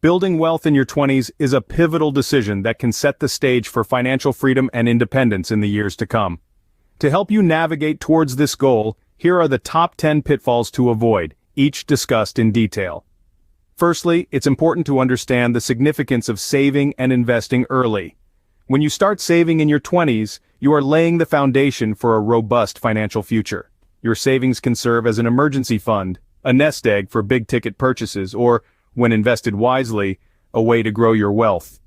Building wealth in your 20s is a pivotal decision that can set the stage for financial freedom and independence in the years to come. To help you navigate towards this goal, here are the top 10 pitfalls to avoid, each discussed in detail. Firstly, it's important to understand the significance of saving and investing early. When you start saving in your 20s, you are laying the foundation for a robust financial future. Your savings can serve as an emergency fund, a nest egg for big-ticket purchases, or, when invested wisely, a way to grow your wealth.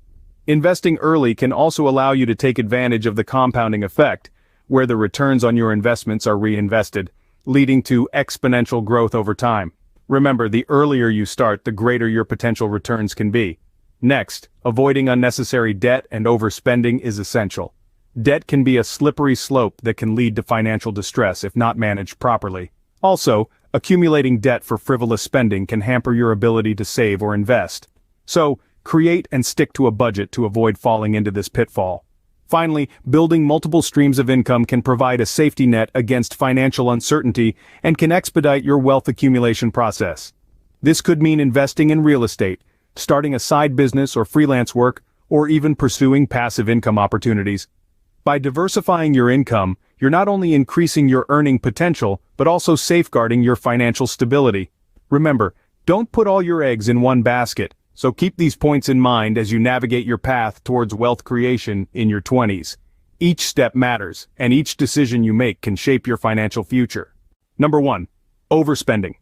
Investing early can also allow you to take advantage of the compounding effect, where the returns on your investments are reinvested, leading to exponential growth over time. Remember, the earlier you start, the greater your potential returns can be. Next, avoiding unnecessary debt and overspending is essential. Debt can be a slippery slope that can lead to financial distress if not managed properly. Also, accumulating debt for frivolous spending can hamper your ability to save or invest. So, create and stick to a budget to avoid falling into this pitfall. Finally, building multiple streams of income can provide a safety net against financial uncertainty and can expedite your wealth accumulation process. This could mean investing in real estate, starting a side business or freelance work, or even pursuing passive income opportunities. By diversifying your income, you're not only increasing your earning potential, but also safeguarding your financial stability. Remember, don't put all your eggs in one basket, so keep these points in mind as you navigate your path towards wealth creation in your 20s. Each step matters, and each decision you make can shape your financial future. Number 1. Overspending.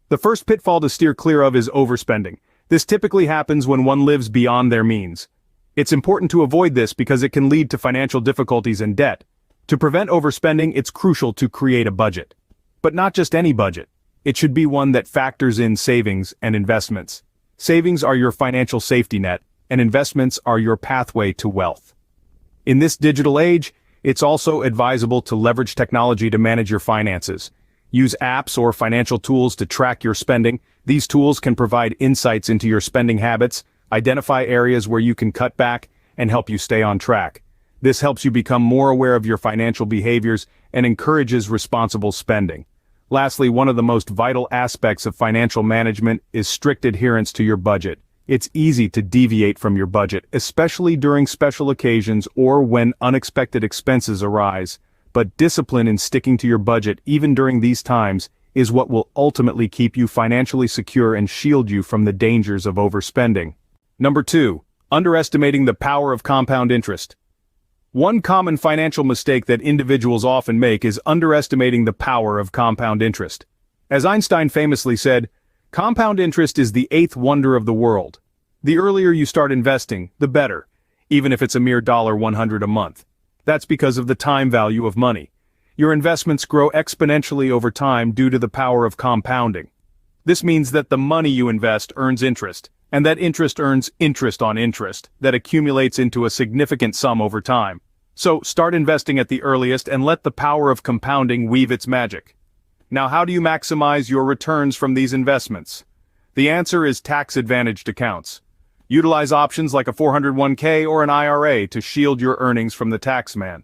The first pitfall to steer clear of is overspending. This typically happens when one lives beyond their means. It's important to avoid this because it can lead to financial difficulties and debt. To prevent overspending, it's crucial to create a budget. But not just any budget. It should be one that factors in savings and investments. Savings are your financial safety net, and investments are your pathway to wealth. In this digital age, it's also advisable to leverage technology to manage your finances. Use apps or financial tools to track your spending. These tools can provide insights into your spending habits, identify areas where you can cut back, and help you stay on track. This helps you become more aware of your financial behaviors and encourages responsible spending. Lastly, one of the most vital aspects of financial management is strict adherence to your budget. It's easy to deviate from your budget, especially during special occasions or when unexpected expenses arise. But discipline in sticking to your budget, even during these times, is what will ultimately keep you financially secure and shield you from the dangers of overspending. Number 2. Underestimating the power of compound interest. One common financial mistake that individuals often make is underestimating the power of compound interest. As Einstein famously said, compound interest is the eighth wonder of the world. The earlier you start investing, the better, even if it's a mere $100 a month. That's because of the time value of money. Your investments grow exponentially over time due to the power of compounding. This means that the money you invest earns interest, and that interest earns interest on interest that accumulates into a significant sum over time. So start investing at the earliest and let the power of compounding weave its magic. Now, how do you maximize your returns from these investments? The answer is tax-advantaged accounts. Utilize options like a 401k or an IRA to shield your earnings from the taxman.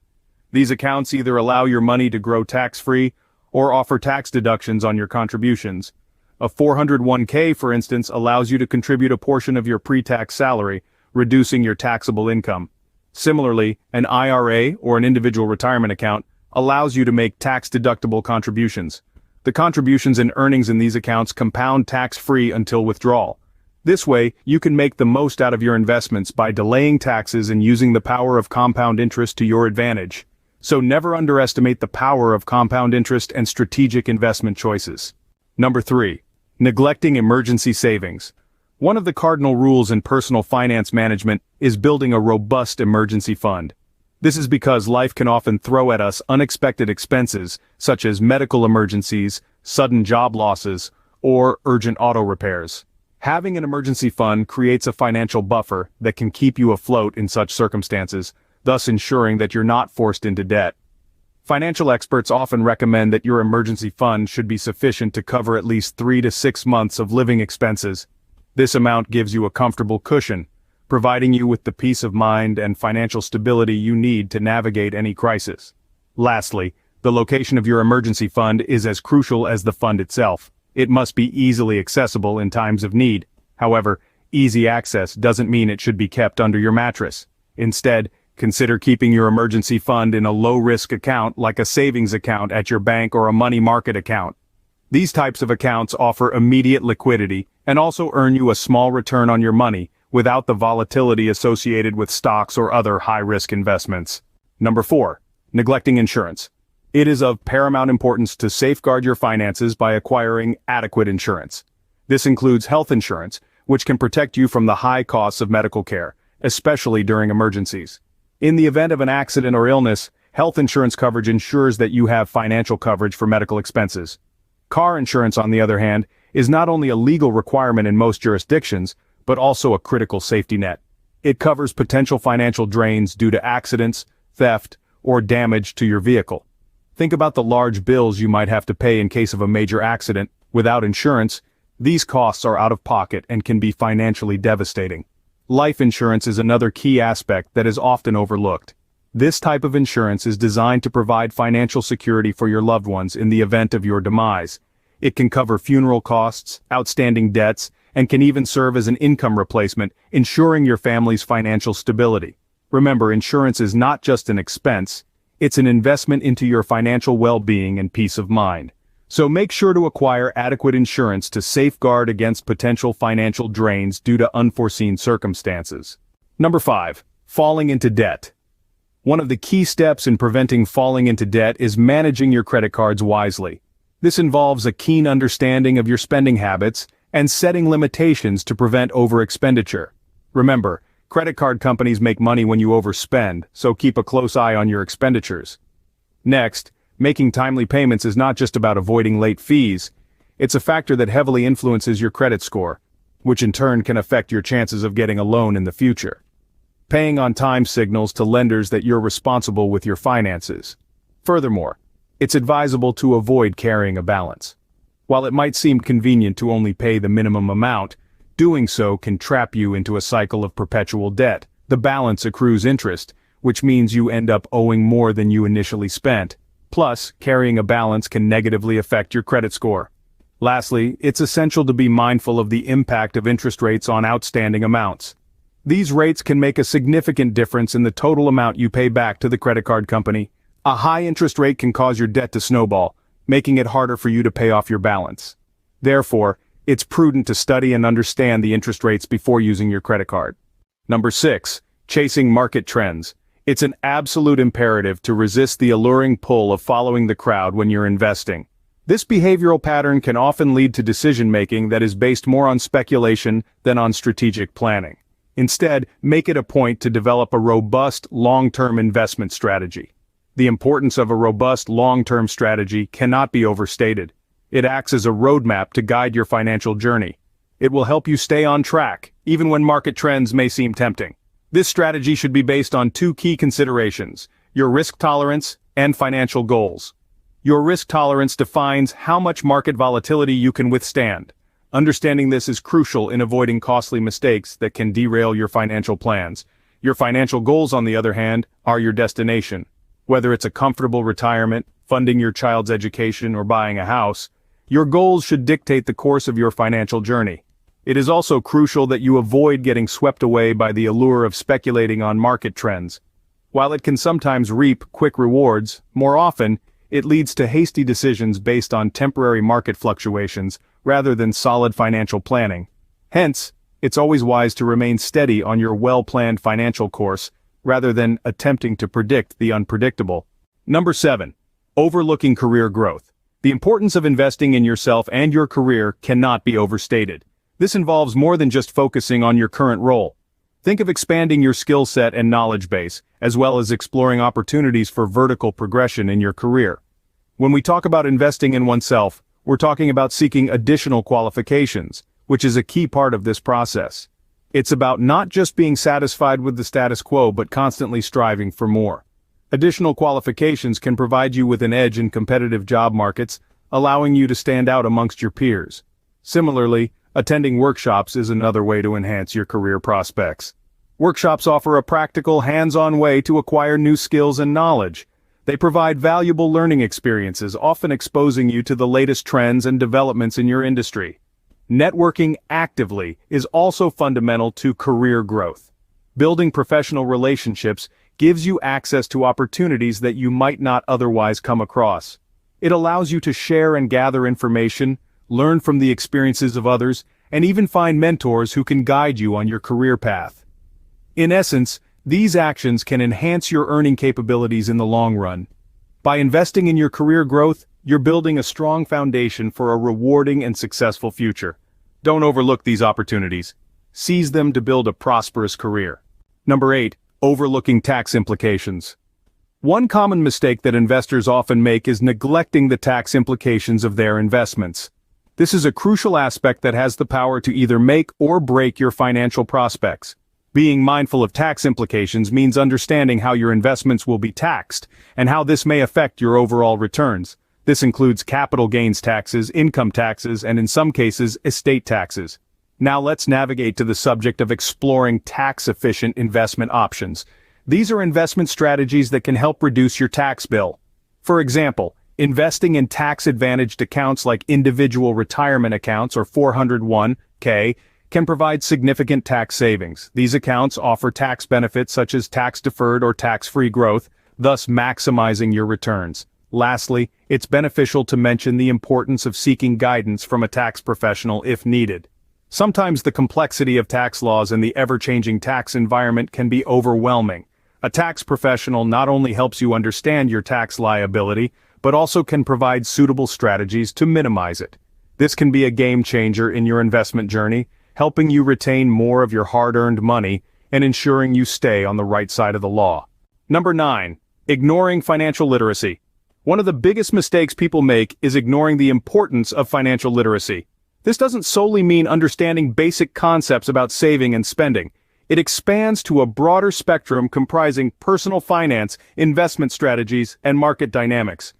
These accounts either allow your money to grow tax-free or offer tax deductions on your contributions. A 401k, for instance, allows you to contribute a portion of your pre-tax salary, reducing your taxable income. Similarly, an IRA, or an individual retirement account, allows you to make tax-deductible contributions. The contributions and earnings in these accounts compound tax-free until withdrawal. This way, you can make the most out of your investments by delaying taxes and using the power of compound interest to your advantage. So never underestimate the power of compound interest and strategic investment choices. Number 3. Neglecting emergency savings. One of the cardinal rules in personal finance management is building a robust emergency fund. This is because life can often throw at us unexpected expenses, such as medical emergencies, sudden job losses, or urgent auto repairs. Having an emergency fund creates a financial buffer that can keep you afloat in such circumstances, thus ensuring that you're not forced into debt. Financial experts often recommend that your emergency fund should be sufficient to cover at least 3 to 6 months of living expenses. This amount gives you a comfortable cushion, providing you with the peace of mind and financial stability you need to navigate any crisis. Lastly, the location of your emergency fund is as crucial as the fund itself. It must be easily accessible in times of need. However, easy access doesn't mean it should be kept under your mattress. Instead, consider keeping your emergency fund in a low-risk account like a savings account at your bank or a money market account. These types of accounts offer immediate liquidity and also earn you a small return on your money without the volatility associated with stocks or other high-risk investments. Number 4. Neglecting insurance. It is of paramount importance to safeguard your finances by acquiring adequate insurance. This includes health insurance, which can protect you from the high costs of medical care, especially during emergencies. In the event of an accident or illness, health insurance coverage ensures that you have financial coverage for medical expenses. Car insurance, on the other hand, is not only a legal requirement in most jurisdictions, but also a critical safety net. It covers potential financial drains due to accidents, theft, or damage to your vehicle. Think about the large bills you might have to pay in case of a major accident. Without insurance, these costs are out of pocket and can be financially devastating. Life insurance is another key aspect that is often overlooked. This type of insurance is designed to provide financial security for your loved ones in the event of your demise. It can cover funeral costs, outstanding debts, and can even serve as an income replacement, ensuring your family's financial stability. Remember, insurance is not just an expense, it's an investment into your financial well-being and peace of mind. So make sure to acquire adequate insurance to safeguard against potential financial drains due to unforeseen circumstances. Number 5. Falling into debt. One of the key steps in preventing falling into debt is managing your credit cards wisely. This involves a keen understanding of your spending habits and setting limitations to prevent overexpenditure. Remember, credit card companies make money when you overspend, so keep a close eye on your expenditures. Next, making timely payments is not just about avoiding late fees, it's a factor that heavily influences your credit score, which in turn can affect your chances of getting a loan in the future. Paying on time signals to lenders that you're responsible with your finances. Furthermore, it's advisable to avoid carrying a balance. While it might seem convenient to only pay the minimum amount, doing so can trap you into a cycle of perpetual debt. The balance accrues interest, which means you end up owing more than you initially spent. Plus, carrying a balance can negatively affect your credit score. Lastly, it's essential to be mindful of the impact of interest rates on outstanding amounts. These rates can make a significant difference in the total amount you pay back to the credit card company. A high interest rate can cause your debt to snowball, making it harder for you to pay off your balance. Therefore, it's prudent to study and understand the interest rates before using your credit card. Number 6. Chasing market trends. It's an absolute imperative to resist the alluring pull of following the crowd when you're investing. This behavioral pattern can often lead to decision-making that is based more on speculation than on strategic planning. Instead, make it a point to develop a robust, long-term investment strategy. The importance of a robust, long-term strategy cannot be overstated. It acts as a roadmap to guide your financial journey. It will help you stay on track, even when market trends may seem tempting. This strategy should be based on 2 key considerations: your risk tolerance and financial goals. Your risk tolerance defines how much market volatility you can withstand. Understanding this is crucial in avoiding costly mistakes that can derail your financial plans. Your financial goals, on the other hand, are your destination. Whether it's a comfortable retirement, funding your child's education, or buying a house, your goals should dictate the course of your financial journey. It is also crucial that you avoid getting swept away by the allure of speculating on market trends. While it can sometimes reap quick rewards, more often, it leads to hasty decisions based on temporary market fluctuations rather than solid financial planning. Hence, it's always wise to remain steady on your well-planned financial course rather than attempting to predict the unpredictable. Number 7. Overlooking career growth. The importance of investing in yourself and your career cannot be overstated. This involves more than just focusing on your current role. Think of expanding your skill set and knowledge base, as well as exploring opportunities for vertical progression in your career. When we talk about investing in oneself, we're talking about seeking additional qualifications, which is a key part of this process. It's about not just being satisfied with the status quo but constantly striving for more. Additional qualifications can provide you with an edge in competitive job markets, allowing you to stand out amongst your peers. Similarly, attending workshops is another way to enhance your career prospects. Workshops offer a practical, hands-on way to acquire new skills and knowledge. They provide valuable learning experiences, often exposing you to the latest trends and developments in your industry. Networking actively is also fundamental to career growth. Building professional relationships gives you access to opportunities that you might not otherwise come across. It allows you to share and gather information, learn from the experiences of others, and even find mentors who can guide you on your career path. In essence, these actions can enhance your earning capabilities in the long run. By investing in your career growth, you're building a strong foundation for a rewarding and successful future. Don't overlook these opportunities. Seize them to build a prosperous career. Number 8. Overlooking tax implications. One common mistake that investors often make is neglecting the tax implications of their investments. This is a crucial aspect that has the power to either make or break your financial prospects. Being mindful of tax implications means understanding how your investments will be taxed and how this may affect your overall returns. This includes capital gains taxes, income taxes, and in some cases, estate taxes. Now let's navigate to the subject of exploring tax-efficient investment options. These are investment strategies that can help reduce your tax bill. For example, investing in tax-advantaged accounts like individual retirement accounts or 401(k) can provide significant tax savings. These accounts offer tax benefits such as tax-deferred or tax-free growth, thus maximizing your returns. Lastly, it's beneficial to mention the importance of seeking guidance from a tax professional if needed. Sometimes the complexity of tax laws and the ever-changing tax environment can be overwhelming. A tax professional not only helps you understand your tax liability, but also can provide suitable strategies to minimize it. This can be a game changer in your investment journey, helping you retain more of your hard-earned money and ensuring you stay on the right side of the law. Number 9. Ignoring financial literacy. One of the biggest mistakes people make is ignoring the importance of financial literacy. This doesn't solely mean understanding basic concepts about saving and spending. It expands to a broader spectrum comprising personal finance, investment strategies, and market dynamics.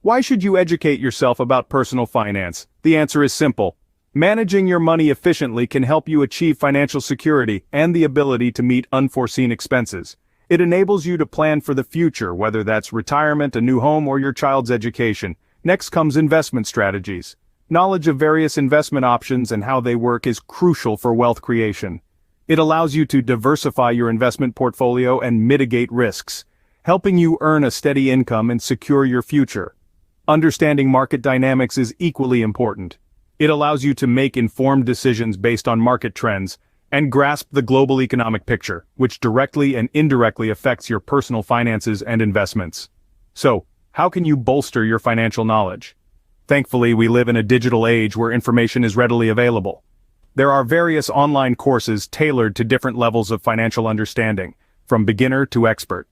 Why should you educate yourself about personal finance? The answer is simple. Managing your money efficiently can help you achieve financial security and the ability to meet unforeseen expenses. It enables you to plan for the future, whether that's retirement, a new home, or your child's education. Next comes investment strategies. Knowledge of various investment options and how they work is crucial for wealth creation. It allows you to diversify your investment portfolio and mitigate risks, helping you earn a steady income and secure your future. Understanding market dynamics is equally important. It allows you to make informed decisions based on market trends and grasp the global economic picture, which directly and indirectly affects your personal finances and investments. So, how can you bolster your financial knowledge? Thankfully, we live in a digital age where information is readily available. There are various online courses tailored to different levels of financial understanding, from beginner to expert.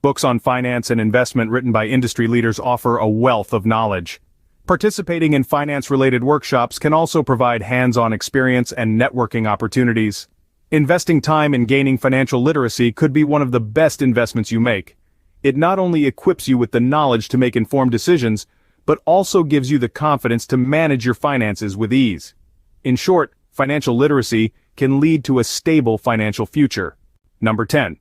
Books on finance and investment written by industry leaders offer a wealth of knowledge. Participating in finance-related workshops can also provide hands-on experience and networking opportunities. Investing time in gaining financial literacy could be one of the best investments you make. It not only equips you with the knowledge to make informed decisions, but also gives you the confidence to manage your finances with ease. In short, financial literacy can lead to a stable financial future. Number 10.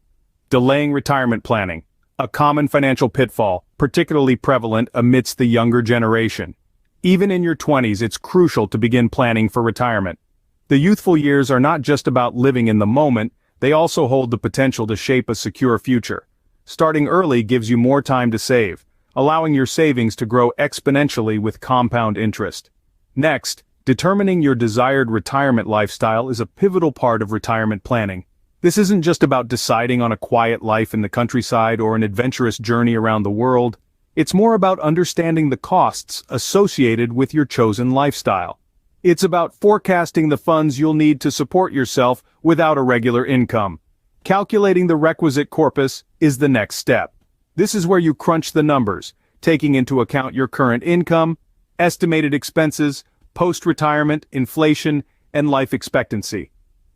Delaying retirement planning. A common financial pitfall, particularly prevalent amidst the younger generation. Even in your 20s, it's crucial to begin planning for retirement. The youthful years are not just about living in the moment, they also hold the potential to shape a secure future. Starting early gives you more time to save, allowing your savings to grow exponentially with compound interest. Next, determining your desired retirement lifestyle is a pivotal part of retirement planning. This isn't just about deciding on a quiet life in the countryside or an adventurous journey around the world. It's more about understanding the costs associated with your chosen lifestyle. It's about forecasting the funds you'll need to support yourself without a regular income. Calculating the requisite corpus is the next step. This is where you crunch the numbers, taking into account your current income, estimated expenses, post-retirement, inflation, and life expectancy.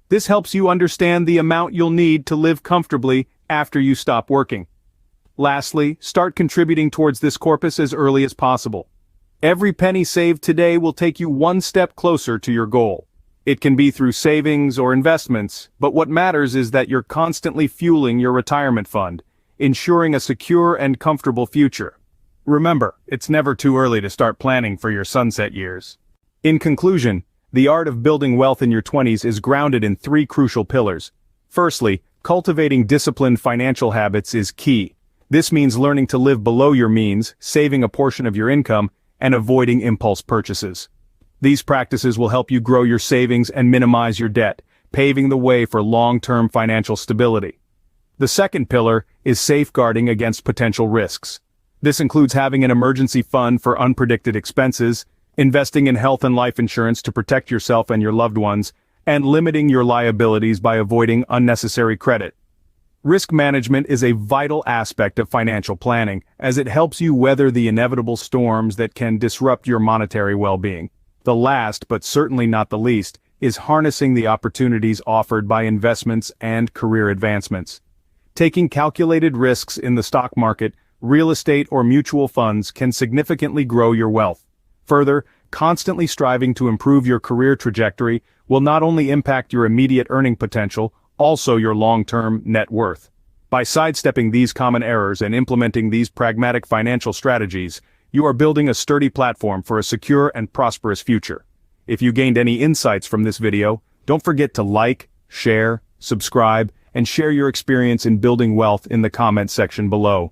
This helps you understand the amount you'll need to live comfortably after you stop working. Lastly, start contributing towards this corpus as early as possible. Every penny saved today will take you one step closer to your goal. It can be through savings or investments, but what matters is that you're constantly fueling your retirement fund, ensuring a secure and comfortable future. Remember, it's never too early to start planning for your sunset years. In conclusion, The art of building wealth in your 20s is grounded in three crucial pillars. Firstly, cultivating disciplined financial habits is key. This means learning to live below your means, saving a portion of your income, and avoiding impulse purchases. These practices will help you grow your savings and minimize your debt, paving the way for long-term financial stability. The second pillar is safeguarding against potential risks. This includes having an emergency fund for unpredicted expenses, investing in health and life insurance to protect yourself and your loved ones, and limiting your liabilities by avoiding unnecessary credit. Risk management is a vital aspect of financial planning, as it helps you weather the inevitable storms that can disrupt your monetary well-being. The last, but certainly not the least, is harnessing the opportunities offered by investments and career advancements. Taking calculated risks in the stock market, real estate, or mutual funds can significantly grow your wealth. Further, constantly striving to improve your career trajectory will not only impact your immediate earning potential, also your long-term net worth. By sidestepping these common errors and implementing these pragmatic financial strategies, you are building a sturdy platform for a secure and prosperous future. If you gained any insights from this video, don't forget to like, share, subscribe, and share your experience in building wealth in the comments section below.